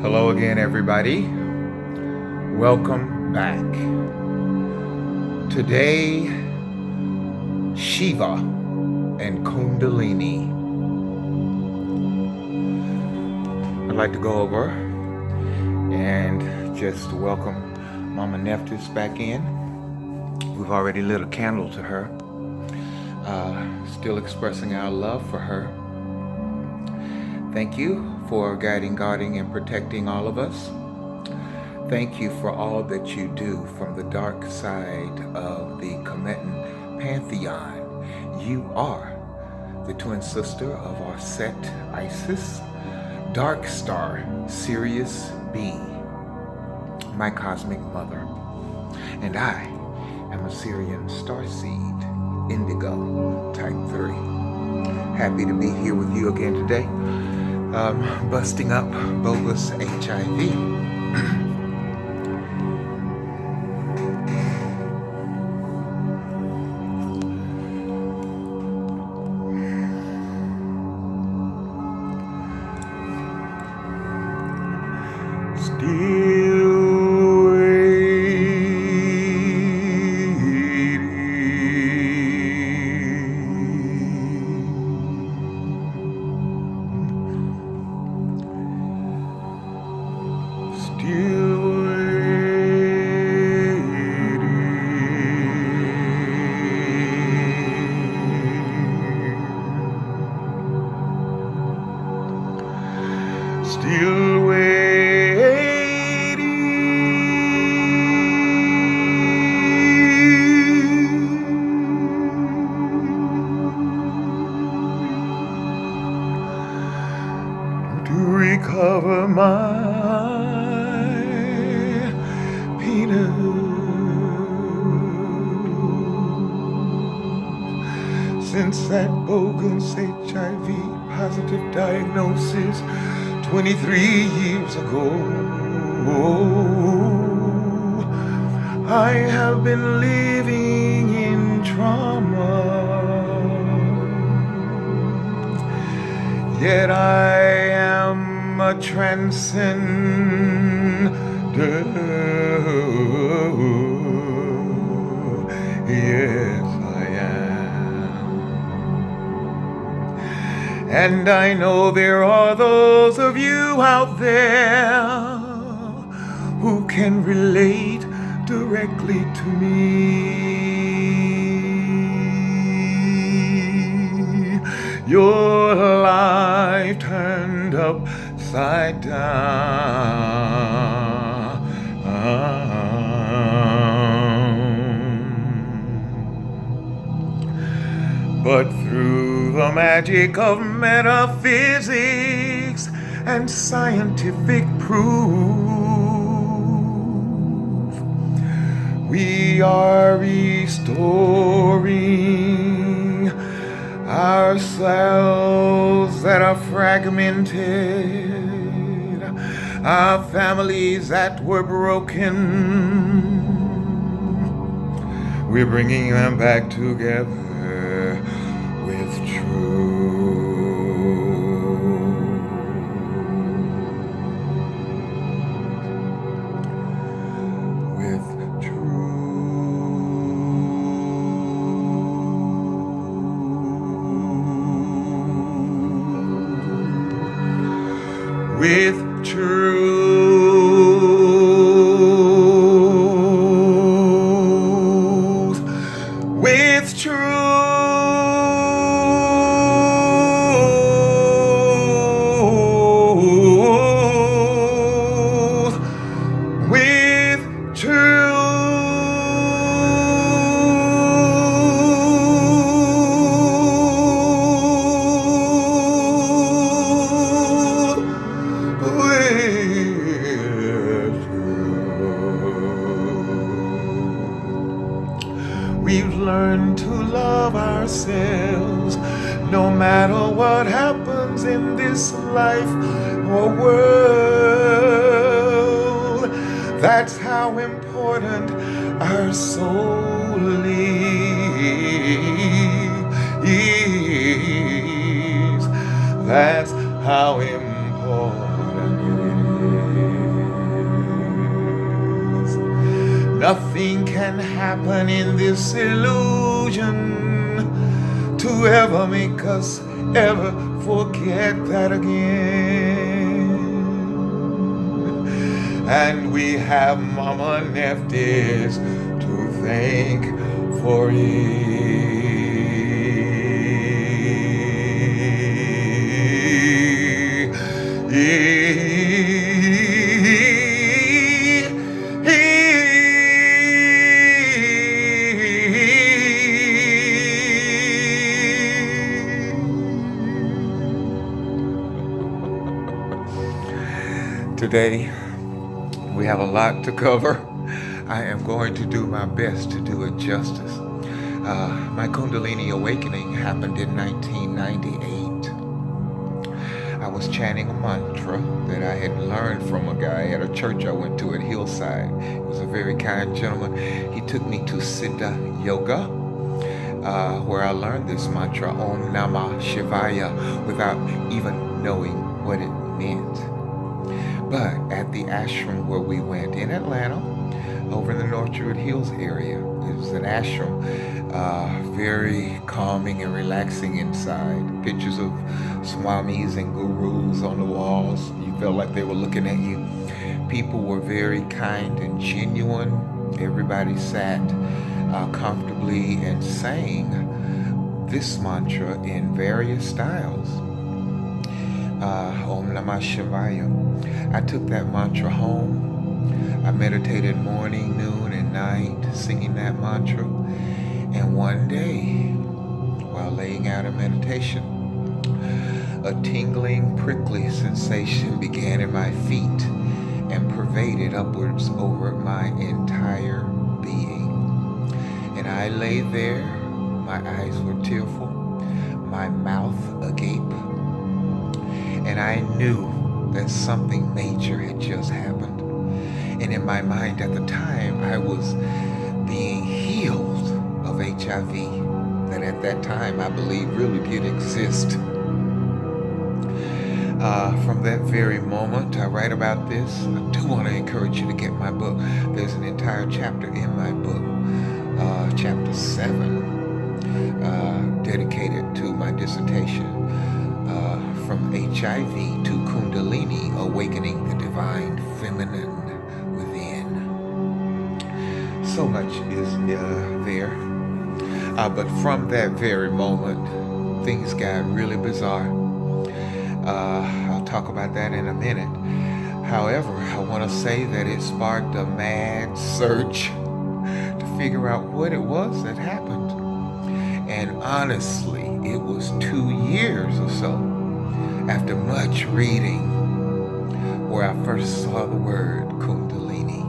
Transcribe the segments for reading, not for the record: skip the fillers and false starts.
Hello again, everybody. Welcome back. Today, Shiva and Kundalini. I'd like to go over and just welcome Mama Nephthys back in. We've already lit a candle to her, still expressing our love for her. Thank you for guiding, guarding, and protecting all of us. Thank you for all that you do from the dark side of the Cometan pantheon. You are the twin sister of our set Isis, Dark Star Sirius B, my cosmic mother. And I am a Syrian starseed, Indigo, type 3. Happy to be here with you again today. Busting up Bogus HIV. Still waiting, to recover my penis since that bogus HIV positive diagnosis 23 years ago. I have been living in trauma, yet I am a transcender. Yes, I am. And I know there are those of you out there who can relate directly to me. Your life turned upside down. But through the magic of metaphysics and scientific proof, we are restoring ourselves that are fragmented, our families that were broken. We're bringing them back together with truth. with truth, with truth, with truth. We've learned to love ourselves no matter what happens in this life or world. That's how important our soul is. That's how important it is. Nothing can happen in this illusion to ever make us ever forget that again. And we have Mama Nephthys to thank for it. Today, we have a lot to cover. I am going to do my best to do it justice. My Kundalini Awakening happened in 1998. I was chanting a mantra that I had learned from a guy at a church I went to at Hillside. He was a very kind gentleman. He took me to Siddha Yoga, where I learned this mantra, Om Namah Shivaya, without even knowing what it meant. But at the ashram where we went in Atlanta, over in the North Druid Hills area, it was an ashram, very calming and relaxing inside. Pictures of swamis and gurus on the walls. You felt like they were looking at you. People were very kind and genuine. Everybody sat comfortably and sang this mantra in various styles. Om Namah Shivaya. I took that mantra home. I meditated morning, noon, and night, singing that mantra. And one day, while laying out in meditation, a tingling, prickly sensation began in my feet and pervaded upwards over my entire being. And I lay there, my eyes were tearful, my mouth agape, and I knew that something major had just happened. And in my mind at the time, I was being healed of HIV, that at that time I believe really did exist. From that very moment, I write about this. I do want to encourage you to get my book. There's an entire chapter in my book, chapter 7, dedicated to my dissertation, from HIV to Kundalini, Awakening the Divine Feminine Within. So much is there. But from that very moment, things got really bizarre. I'll talk about that in a minute. However, I want to say that it sparked a mad search to figure out what it was that happened. And honestly, it was 2 years or so after much reading where I first saw the word Kundalini.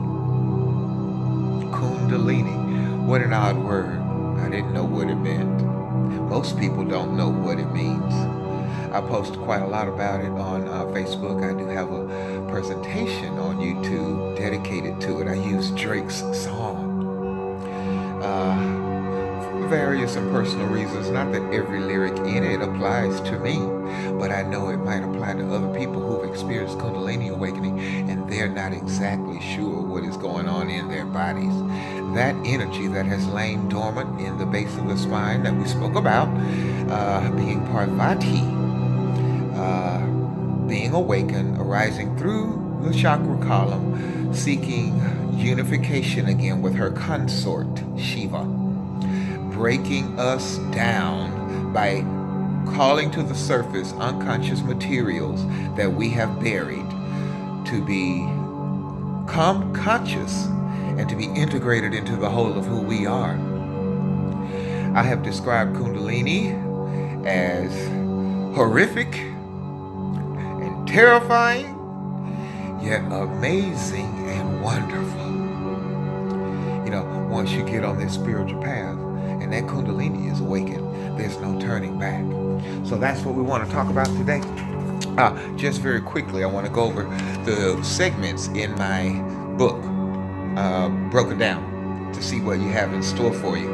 Kundalini. What an odd word. I didn't know what it meant. Most people don't know what it means. I post quite a lot about it on Facebook. I do have a presentation on YouTube dedicated to it. I use Drake's song. For various and personal reasons, not that every lyric in it applies to me, but I know it might apply to other people who've experienced Kundalini Awakening and they're not exactly sure what is going on in their bodies. That energy that has lain dormant in the base of the spine that we spoke about, being Parvati, being awakened, arising through the chakra column, seeking unification again with her consort, Shiva, breaking us down by calling to the surface unconscious materials that we have buried to become conscious and to be integrated into the whole of who we are. I have described Kundalini as horrific and terrifying, yet amazing and wonderful. You know, once you get on this spiritual path and that Kundalini is awakened, there's no turning back. So that's what we want to talk about today. Just very quickly, I want to go over the segments in my book, broken down, to see what you have in store for you.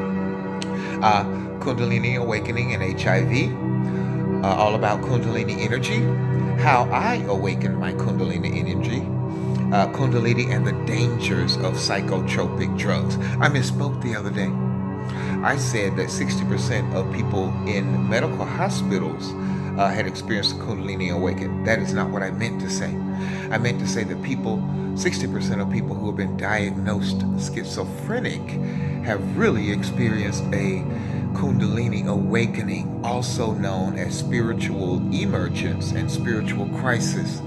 Kundalini Awakening and HIV, all about Kundalini energy, how I awakened my Kundalini energy, Kundalini and the dangers of psychotropic drugs. I misspoke the other day. I said that 60% of people in medical hospitals had experienced Kundalini Awakening. That is not what I meant to say. I meant to say that 60% of people who have been diagnosed schizophrenic have really experienced a Kundalini Awakening, also known as spiritual emergence and spiritual crisis.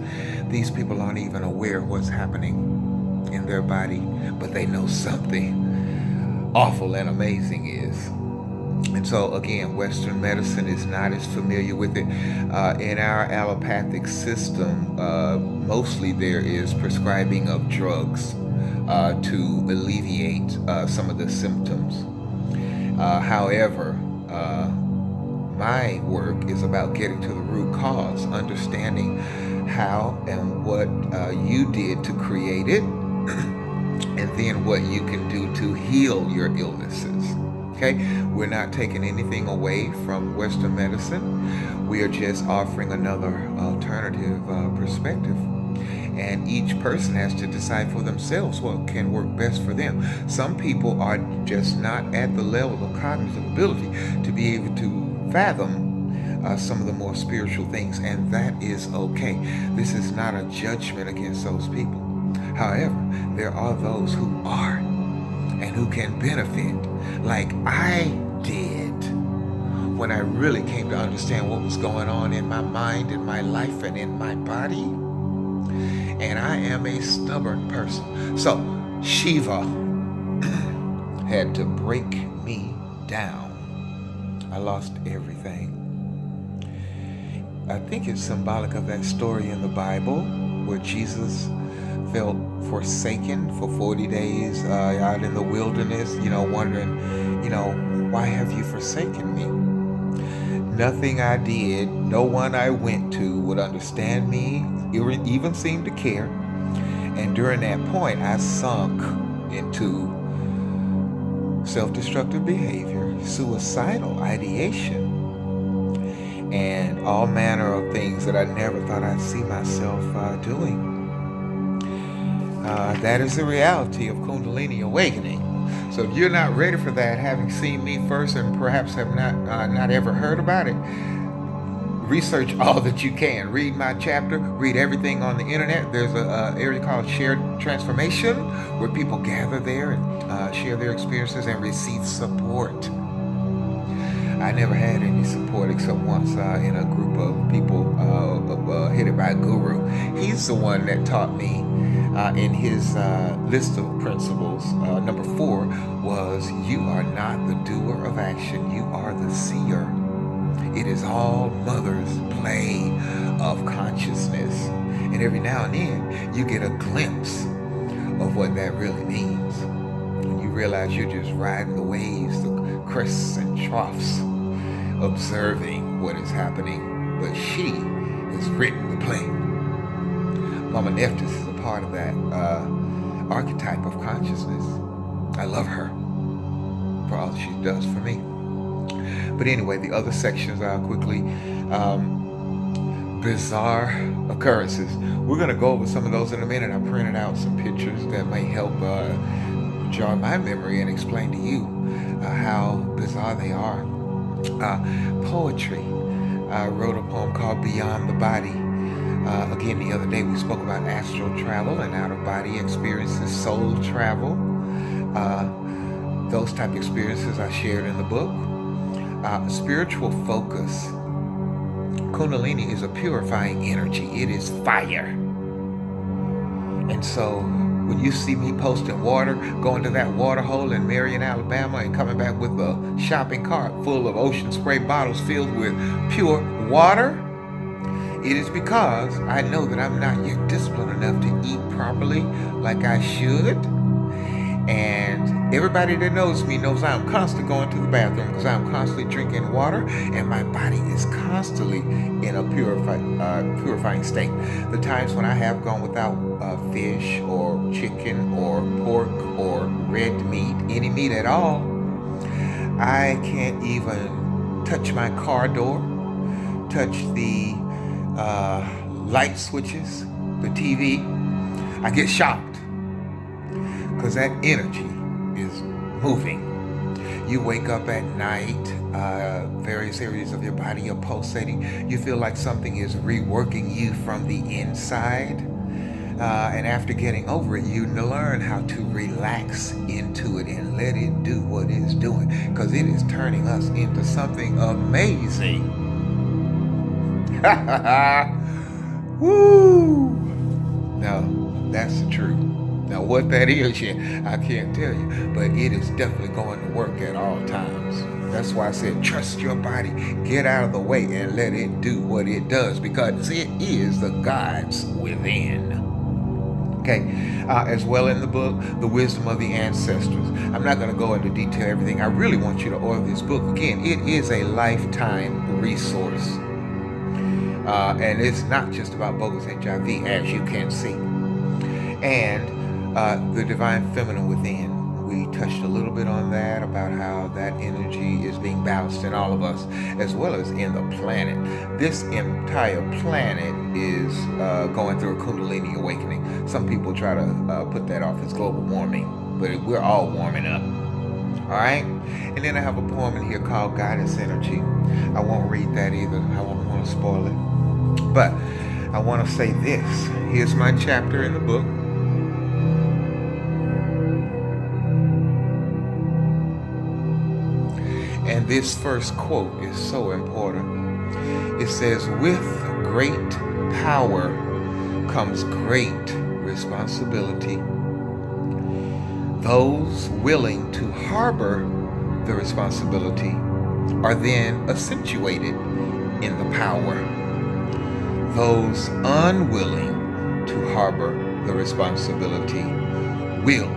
These people aren't even aware of what's happening in their body, but they know something awful and amazing is. And so again, Western medicine is not as familiar with it. In our allopathic system, mostly there is prescribing of drugs to alleviate some of the symptoms. However, my work is about getting to the root cause, understanding how and what you did to create it, and then what you can do to heal your illnesses. Okay, we're not taking anything away from Western medicine. We are just offering another alternative perspective. And each person has to decide for themselves what can work best for them. Some people are just not at the level of cognitive ability to be able to fathom some of the more spiritual things, and that is okay. This is not a judgment against those people. However, there are those who are and who can benefit, like I did when I really came to understand what was going on in my mind, in my life, and in my body. And I am a stubborn person. So Shiva had to break me down. I lost everything. I think it's symbolic of that story in the Bible where Jesus felt forsaken for 40 days out in the wilderness, wondering, why have you forsaken me? Nothing I did, no one I went to would understand me, even seem to care. And during that point, I sunk into self-destructive behavior, suicidal ideation, and all manner of things that I never thought I'd see myself doing. That is the reality of Kundalini Awakening. So if you're not ready for that, having seen me first and perhaps have not ever heard about it, research all that you can. Read my chapter, read everything on the internet. There's an area called Shared Transformation where people gather there and share their experiences and receive support. I never had any support except once in a group of people headed by a guru. He's the one that taught me in his list of principles. Number 4 was, you are not the doer of action, you are the seer. It is all mother's play of consciousness. And every now and then you get a glimpse of what that really means. And you realize you're just riding the waves, the crests and troughs, observing what is happening. But she has written the play. Mama Nephthys is a part of that archetype of consciousness. I love her for all she does for me. But anyway, the other sections are quickly bizarre occurrences. We're going to go over some of those in a minute. I printed out some pictures that may help jog my memory and explain to you how bizarre they are. Poetry. I wrote a poem called Beyond the Body. Again, the other day we spoke about astral travel and out-of-body experiences, soul travel. Those type of experiences I shared in the book. Spiritual focus. Kundalini is a purifying energy. It is fire. And so when you see me posting water, going to that water hole in Marion, Alabama, and coming back with a shopping cart full of ocean spray bottles filled with pure water, it is because I know that I'm not yet disciplined enough to eat properly like I should. And everybody that knows me knows I'm constantly going to the bathroom because I'm constantly drinking water, and my body is constantly in a purifying state. The times when I have gone without fish or chicken or pork or red meat, any meat at all, I can't even touch my car door, touch the light switches, the TV. I get shocked because that energy is moving. You wake up at night, various areas of your body are pulsating. You feel like something is reworking you from the inside. And after getting over it, you learn how to relax into it and let it do what it's doing, because it is turning us into something amazing. Woo! Now, that's the truth. Now, what that is yet, I can't tell you, but it is definitely going to work at all times. That's why I said, trust your body, get out of the way, and let it do what it does, because it is the gods within. Okay, as well in the book, The Wisdom of the Ancestors. I'm not going to go into detail everything. I really want you to order this book. Again, it is a lifetime resource. And it's not just about Bogus HIV, as you can see. And the Divine Feminine Within. We touched a little bit on that, about how that energy is being balanced in all of us, as well as in the planet. This entire planet is going through a Kundalini Awakening. Some people try to put that off as global warming, but we're all warming up. All right? And then I have a poem in here called Guidance Energy. I won't read that either. I won't want to spoil it. But I want to say this. Here's my chapter in the book. And this first quote is so important. It says, with great power comes great responsibility. Those willing to harbor the responsibility are then accentuated in the power. Those unwilling to harbor the responsibility will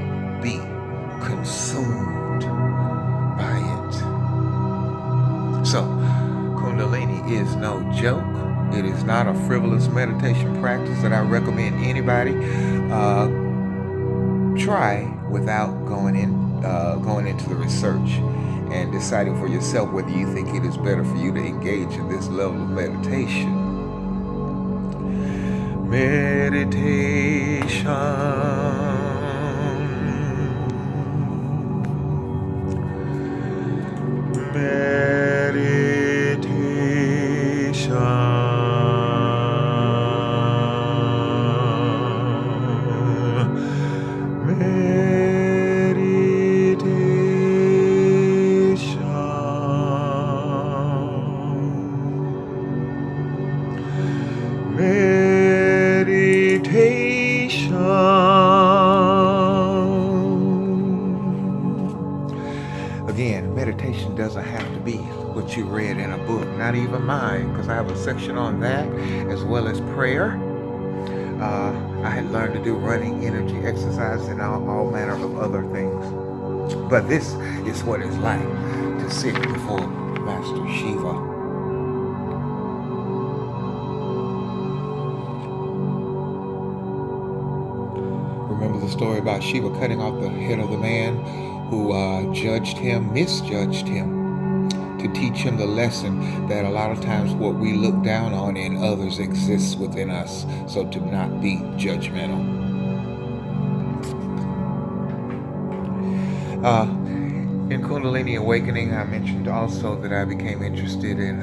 be consumed by it. So, Kundalini is no joke. It is not a frivolous meditation practice that I recommend anybody try without going into the research and deciding for yourself whether you think it is better for you to engage in this level of meditation. Again, meditation doesn't have to be what you read in a book, not even mine, because I have a section on that, as well as prayer. I had learned to do running, energy exercise, and all manner of other things. But this is what it's like to sit before Master Shiva. Remember the story about Shiva cutting off the head of the man who misjudged him, to teach him the lesson that a lot of times what we look down on in others exists within us, so to not be judgmental. In Kundalini Awakening, I mentioned also that I became interested in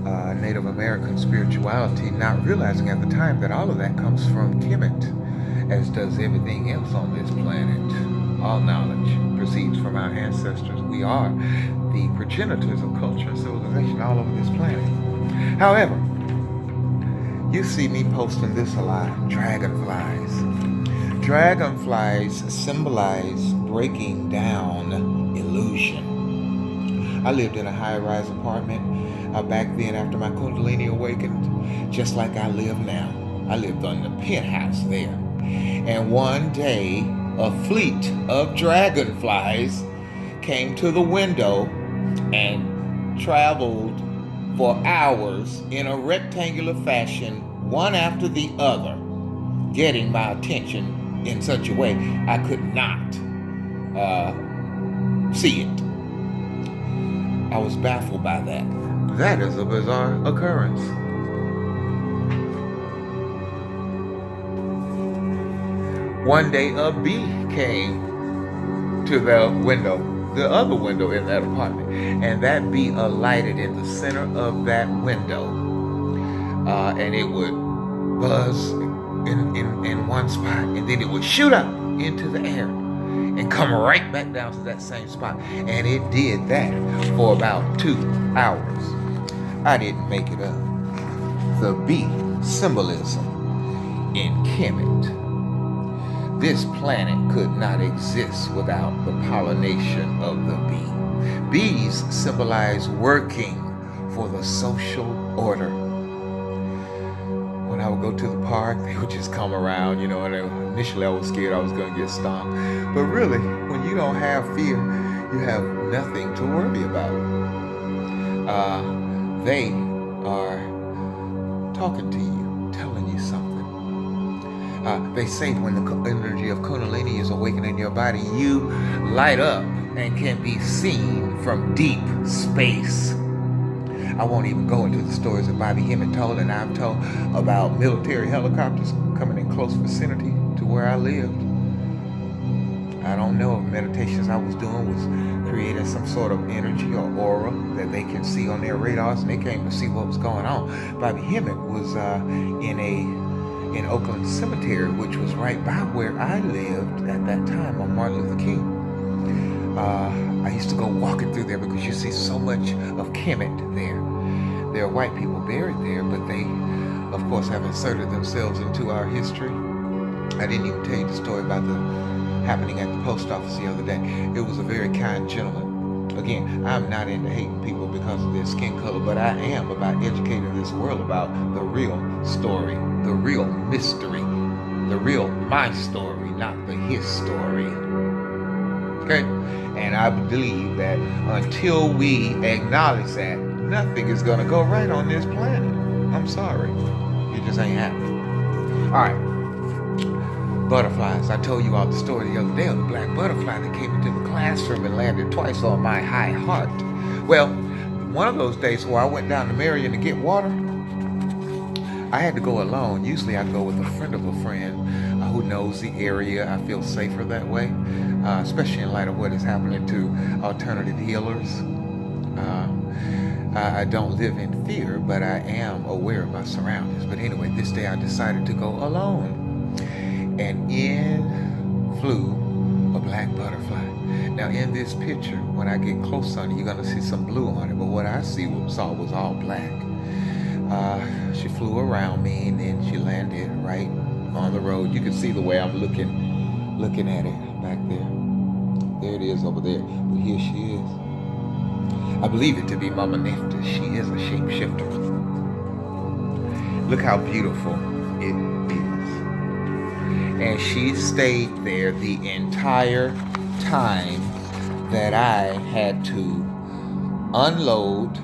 Native American spirituality, not realizing at the time that all of that comes from Kemet, as does everything else on this planet. All knowledge proceeds from our ancestors. We are the progenitors of culture and civilization all over this planet. However, you see me posting this a lot, dragonflies. Dragonflies symbolize breaking down illusion. I lived in a high-rise apartment back then after my Kundalini awakened, just like I live now. I lived on the penthouse there. And one day, a fleet of dragonflies came to the window and traveled for hours in a rectangular fashion, one after the other, getting my attention in such a way I could not see it. I was baffled by that. That is a bizarre occurrence. One day a bee came to the window, the other window in that apartment, and that bee alighted in the center of that window, and it would buzz in one spot, and then it would shoot up into the air and come right back down to that same spot. And it did that for about 2 hours. I didn't make it up. The bee symbolism in Kemet. This planet could not exist without the pollination of the bee. Bees symbolize working for the social order. When I would go to the park, they would just come around, and initially I was scared I was going to get stung. But really, when you don't have fear, you have nothing to worry about. They are talking to you, telling you something. They say when the energy of Kundalini is awakening in your body, you light up and can be seen from deep space. I won't even go into the stories that Bobby Hemmett told and I've told about military helicopters coming in close vicinity to where I lived. I don't know if meditations I was doing was creating some sort of energy or aura that they can see on their radars, and they came to see what was going on. Bobby Hemmett was in Oakland Cemetery, which was right by where I lived at that time on Martin Luther King. I used to go walking through there because you see so much of Kemet there. There are white people buried there, but they, of course, have inserted themselves into our history. I didn't even tell you the story about the happening at the post office the other day. It was a very kind gentleman. Again, I'm not into hating people because of their skin color, but I am about educating this world about the real story, the real mystery, the real my story, not the his story. Okay? And I believe that until we acknowledge that, nothing is going to go right on this planet. I'm sorry. It just ain't happening. All right. Butterflies. I told you all the story the other day of the black butterfly that came into the classroom and landed twice on my high heart. Well, one of those days where I went down to Marion to get water, I had to go alone. Usually I go with a friend of a friend who knows the area. I feel safer that way, especially in light of what is happening to alternative healers. I don't live in fear, but I am aware of my surroundings. But anyway, this day I decided to go alone. And in flew a black butterfly. Now in this picture, when I get close on it, you're going to see some blue on it. But what I saw was all black. She flew around me and then she landed right on the road. You can see the way I'm looking at it back there. There it is over there. But here she is. I believe it to be Mama Nephthys. She is a shapeshifter. Look how beautiful it is. And she stayed there the entire time that I had to unload,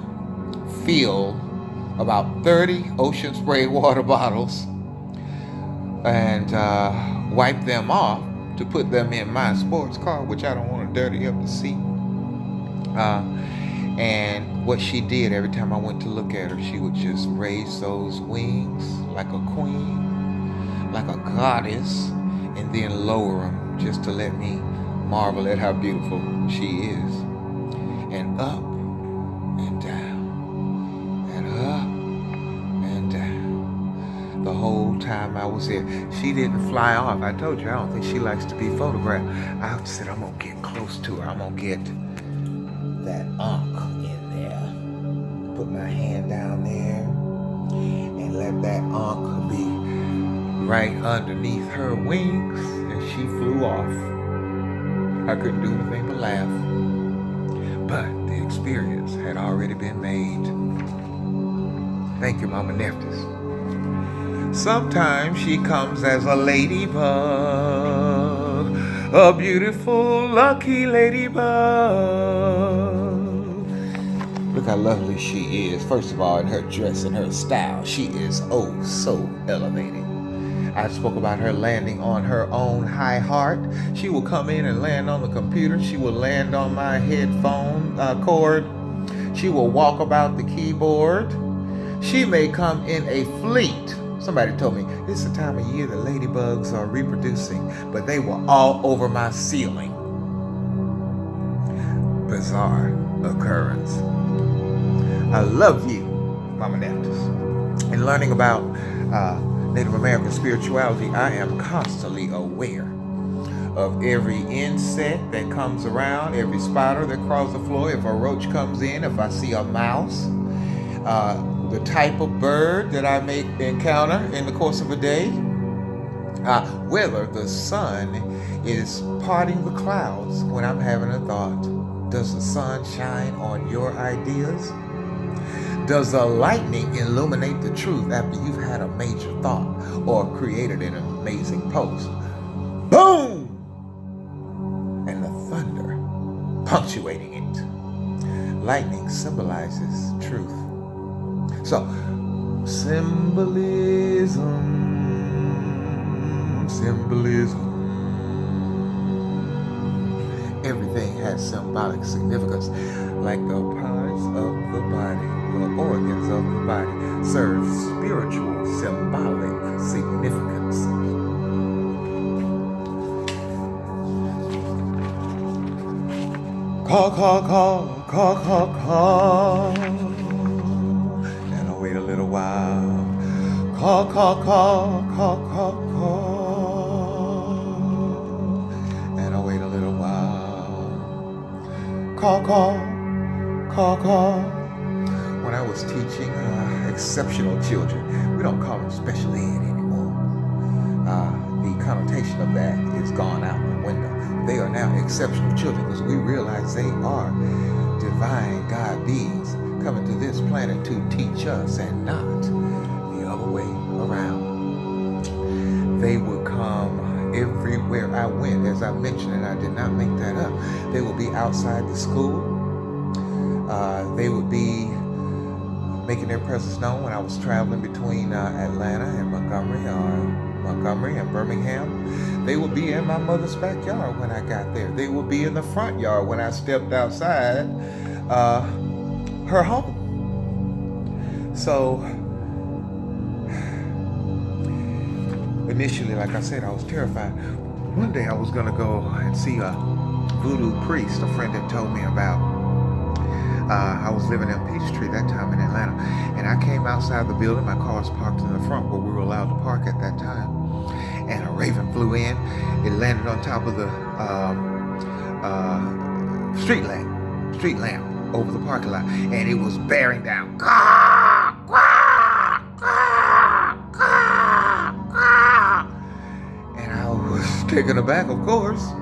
fill about 30 ocean spray water bottles and wipe them off to put them in my sports car, which I don't want to dirty up the seat. And what she did every time I went to look at her, she would just raise those wings like a queen, like a goddess, and then lower them just to let me marvel at how beautiful she is. And up and down and up time I was there. She didn't fly off. I told you, I don't think she likes to be photographed. I said, I'm going to get close to her. I'm going to get that ankh in there. Put my hand down there and let that ankh be right underneath her wings. And she flew off. I couldn't do anything but laugh. But the experience had already been made. Thank you, Mama Nephthys. Sometimes she comes as a ladybug, a beautiful, lucky ladybug. Look how lovely she is. First of all, in her dress and her style, she is oh so elevated. I spoke about her landing on her own high heart. She will come in and land on the computer. She will land on my headphone cord. She will walk about the keyboard. She may come in a fleet. Somebody told me this is the time of year that ladybugs are reproducing, but they were all over my ceiling. Bizarre occurrence. I love you, Mama Nephthys. In learning about Native American spirituality, I am constantly aware of every insect that comes around, every spider that crawls the floor, if a roach comes in, if I see a mouse, the type of bird that I may encounter in the course of a day, whether the sun is parting the clouds when I'm having a thought. Does the sun shine on your ideas? Does the lightning illuminate the truth after you've had a major thought or created an amazing post? Boom! And the thunder punctuating it. Lightning symbolizes truth. So, symbolism. Everything has symbolic significance, like the parts of the body, the organs of the body, serve spiritual symbolic significance. Call. And I'll wait a little while. Call. And I'll wait a little while. Call. When I was teaching exceptional children, we don't call them special ed anymore. The connotation of that is gone out the window. They are now exceptional children because we realize they are divine God beings coming to this planet to teach us and not the other way around. They would come everywhere I went. As I mentioned, and I did not make that up, they would be outside the school. They would be making their presence known when I was traveling between Atlanta and Montgomery, or Montgomery and Birmingham. They would be in my mother's backyard when I got there. They would be in the front yard when I stepped outside her home. So initially, like I said, I was terrified. One day I was going to go and see a voodoo priest, a friend had told me about. I was living in Peachtree that time in Atlanta, and I came outside the building. My car was parked in the front where we were allowed to park at that time, and a raven flew in. It landed on top of the street lamp over the parking lot, and it was bearing down. And I was taken aback, of course.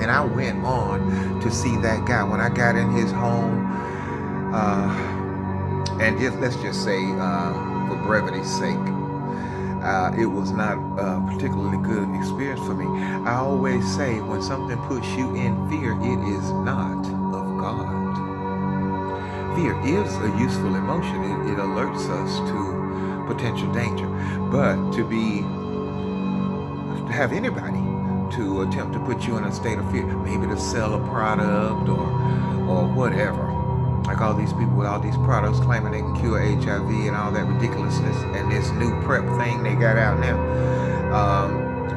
And I went on to see that guy. When I got in his home, and let's just say, for brevity's sake, it was not a particularly good experience for me. I always say, when something puts you in fear, it is not of God. Fear is a useful emotion. It alerts us to potential danger. But to have anybody to attempt to put you in a state of fear, maybe to sell a product or whatever. Like all these people with all these products claiming they can cure HIV and all that ridiculousness, and this new PrEP thing they got out now.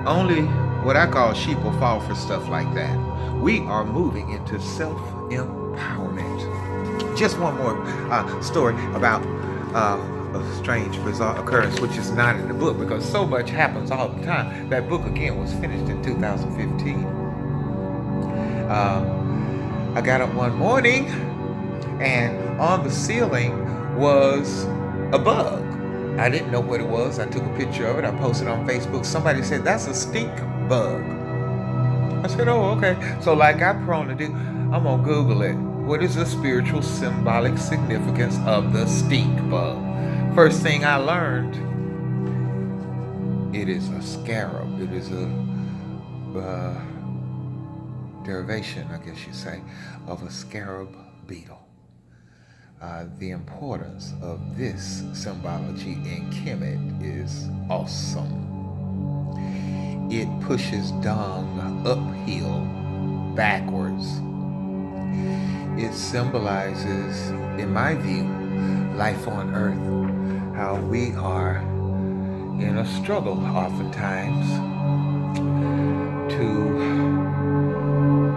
Only what I call sheep will fall for stuff like that. We are moving into self-empowerment. Just one more story about a strange, bizarre occurrence, which is not in the book because so much happens all the time. That book, again, was finished in 2015. I got up one morning and on the ceiling was a bug. I didn't know what it was. I took a picture of it. I posted on Facebook. Somebody said, that's a stink bug. I said, oh, okay. So like I'm prone to do, I'm going to Google it. What is the spiritual symbolic significance of the stink bug? First thing I learned, it is a scarab. It is a derivation, I guess you say, of a scarab beetle. The importance of this symbology in Kemet is awesome. It pushes dung uphill, backwards. It symbolizes, in my view, life on earth, how we are in a struggle oftentimes to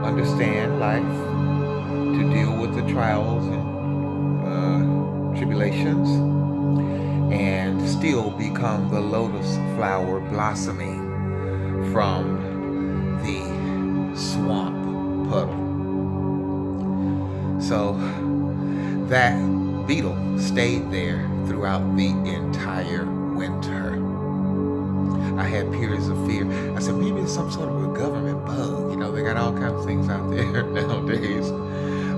understand life, to deal with the trials and tribulations, and still become the lotus flower blossoming from the swamp puddle. So that beetle stayed there throughout the entire winter. I had periods of fear. I said, maybe it's some sort of a government bug. You know, they got all kinds of things out there nowadays.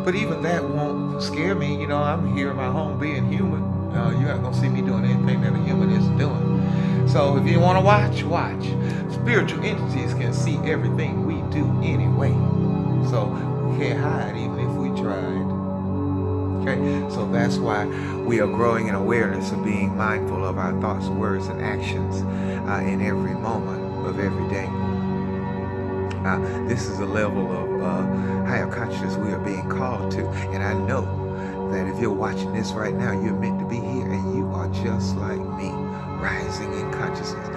But even that won't scare me. You know, I'm here in my home being human. You're not going to see me doing anything that a human isn't doing. So if you want to watch, watch. Spiritual entities can see everything we do anyway. So we can't hide even if we tried. Okay, so that's why we are growing in awareness of being mindful of our thoughts, words, and actions in every moment of every day. This is a level of higher consciousness we are being called to, and I know that if you're watching this right now, you're meant to be here, and you are just like me, rising in consciousness.